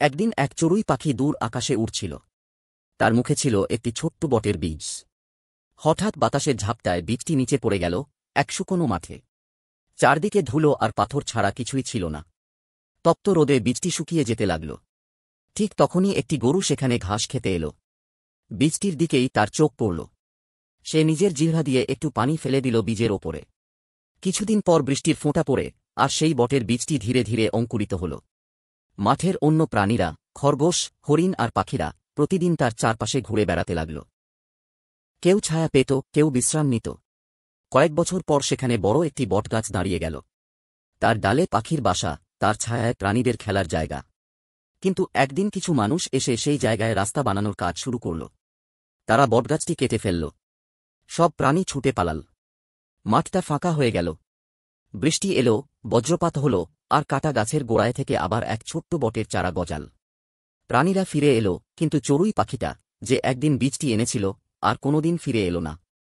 একদিন এক চড়ুই পাখি দূর আকাশে উড়ছিল। তার মুখে ছিল একটি ছোট্ট বটের বীজ। হঠাৎ বাতাসের ঝাপটায় বীজটি নিচে পড়ে গেল এক শুকনো মাঠে। চারদিকে ধুলো আর পাথর ছাড়া কিছুই ছিল না। তপ্ত রোদে বীজটি শুকিয়ে যেতে লাগল। ঠিক তখনই একটি গরু সেখানে ঘাস খেতে এল। বীজটির দিকেই তার চোখ পড়ল। সে নিজের জিহ্বা দিয়ে একটু পানি ফেলে দিল বীজের ওপরে। কিছুদিন পর বৃষ্টির ফোঁটা পড়ে আর সেই বটের বীজটি ধীরে ধীরে অঙ্কুরিত হল। মাঠের অন্য প্রাণীরা, খরগোশ, হরিণ আর পাখিরা প্রতিদিন তার চারপাশে ঘুরে বেড়াতে লাগল। কেউ ছায়া পেত, কেউ বিশ্রাম নিত। কয়েক বছর পর সেখানে বড় একটি বটগাছ দাঁড়িয়ে গেল। তার ডালে পাখির বাসা, তার ছায়ায় প্রাণীদের খেলার জায়গা। কিন্তু একদিন কিছু মানুষ এসে সেই জায়গায় রাস্তা বানানোর কাজ শুরু করল। তারা বটগাছটি কেটে ফেলল। সব প্রাণী ছুটে পালাল। মাঠটা ফাঁকা হয়ে গেল। বৃষ্টি এলো, বজ্রপাত হল, আর কাটা গাছের গোড়ায় থেকে আবার এক ছোট্ট বটের চারা গজাল। প্রাণীরা ফিরে এলো, কিন্তু চড়ুই পাখিটা, যে একদিন বীজটি এনেছিল, আর কোনোদিন ফিরে এলো না।